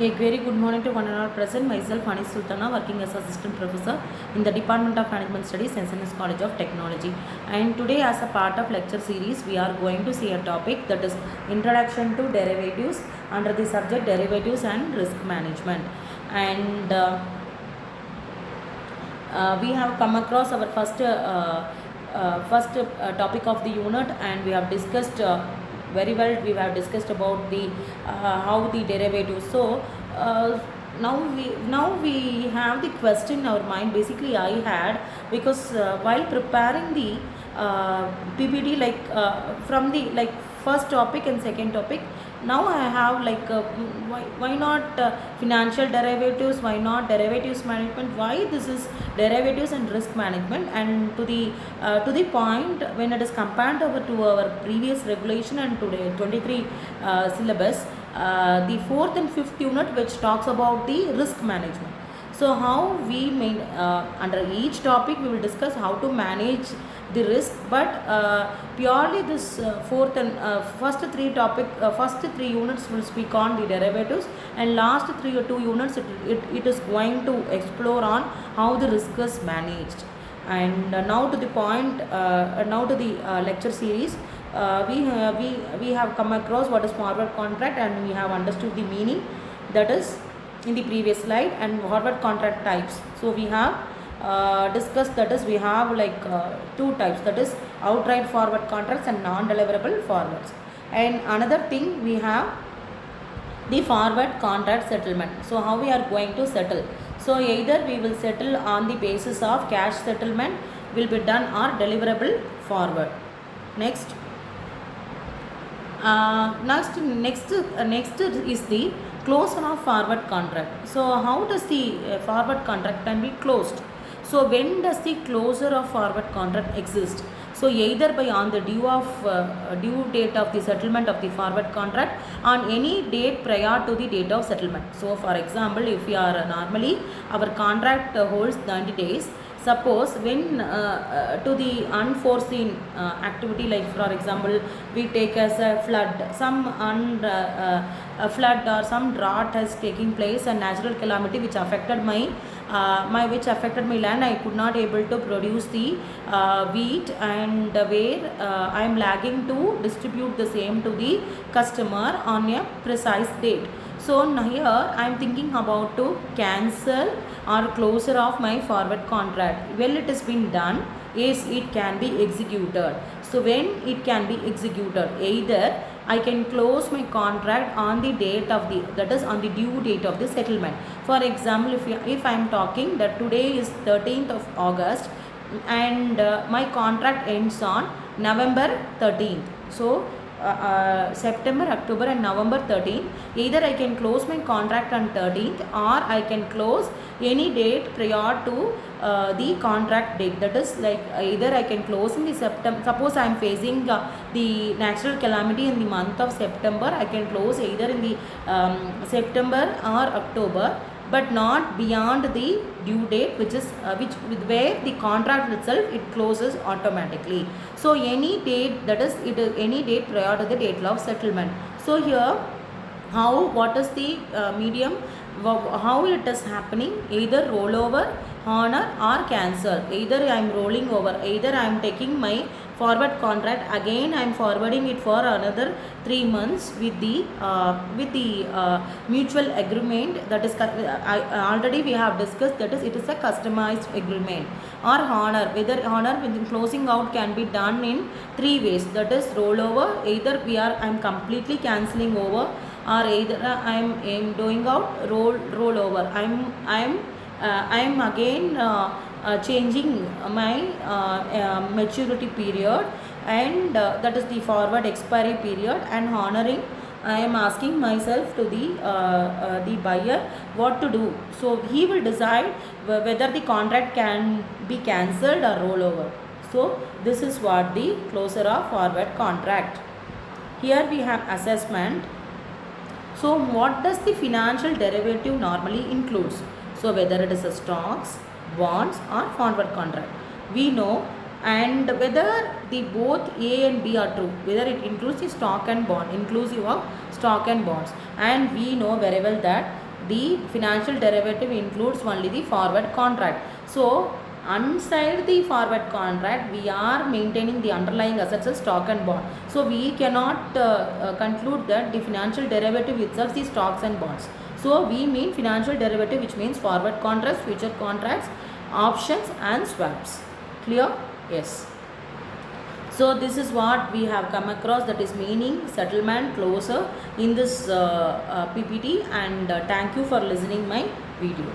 A very good morning to one and all present. Myself, Anis Sultana, working as Assistant Professor in the Department of Management Studies, SNS College of Technology. And today, as a part of lecture series, we are going to see a topic that is Introduction to Derivatives under the subject Derivatives and Risk Management. And we have come across our first topic of the unit, and we have discussed very well. We have discussed about the how the derivatives. So now we have the question in our mind. Basically, I had, because while preparing the PPT, like from the like first topic and second topic, now I have like why not financial derivatives, why not derivatives management, why this is derivatives and risk management. And to the point, when it is compared over to our previous regulation and today 23 syllabus, the fourth and fifth unit which talks about the risk management. So how we may under each topic we will discuss how to manage the risk, but purely this fourth and first three units will speak on the derivatives, and last two units it is going to explore on how the risk is managed. And now to the point, now to the lecture series. We have come across what is forward contract, and we have understood the meaning that is in the previous slide, and forward contract types. So we have discussed, that is we have like two types, that is outright forward contracts and non-deliverable forwards. And another thing, we have the forward contract settlement. So how we are going to settle? So either we will settle on the basis of cash settlement will be done, or deliverable forward. Next is the closure of forward contract. So how does the forward contract can be closed? So when does the closure of forward contract exist? So either by on the due date of the settlement of the forward contract, on any date prior to the date of settlement. So for example, if we are normally our contract holds 90 days. Suppose when to the unforeseen activity, like for example we take as a flood, a flood or some drought has taking place, a natural calamity which affected my land. I could not able to produce the wheat, and where I am lagging to distribute the same to the customer on a precise date. So now here I am thinking about to cancel or closure of my forward contract. Well, it has been done, yes, it can be executed. So when it can be executed, either I can close my contract on the date of the, that is on the due date of the settlement. For example, if I am talking that today is 13th of August, and my contract ends on November 13th. So September, October and November 13th, either I can close my contract on 13th, or I can close any date prior to the contract date. That is like either I can close in the September. Suppose I am facing the natural calamity in the month of September, I can close either in the September or October, but not beyond the due date, which is where the contract itself it closes automatically. So any date, that is it is any date prior to the date of settlement. So here what is the medium, how it is happening, either rollover, honor or cancel. Either I am rolling over, either I am taking my forward contract, again I am forwarding it for another 3 months with the mutual agreement, that is already we have discussed, that is it is a customized agreement. Or honor, whether honor with closing out can be done in 3 ways, that is rollover, either I am completely cancelling over, or either I am doing out rollover. I am again changing my maturity period, and that is the forward expiry period, and honoring. I am asking myself to the buyer what to do. So he will decide whether the contract can be cancelled or rollover. So this is what the closure of forward contract. Here we have assessment. So what does the financial derivative normally includes? So whether it is a stocks, bonds or forward contract, we know, and whether the both A and B are true, whether it includes the stock and bond, inclusive of stock and bonds. And we know very well that the financial derivative includes only the forward contract. So inside the forward contract we are maintaining the underlying assets as stock and bond. So we cannot conclude that the financial derivative itself is stocks and bonds. So we mean financial derivative, which means forward contracts, future contracts, options and swaps. Clear? Yes. So this is what we have come across, that is meaning, settlement, closure in this PPT, and thank you for listening my video.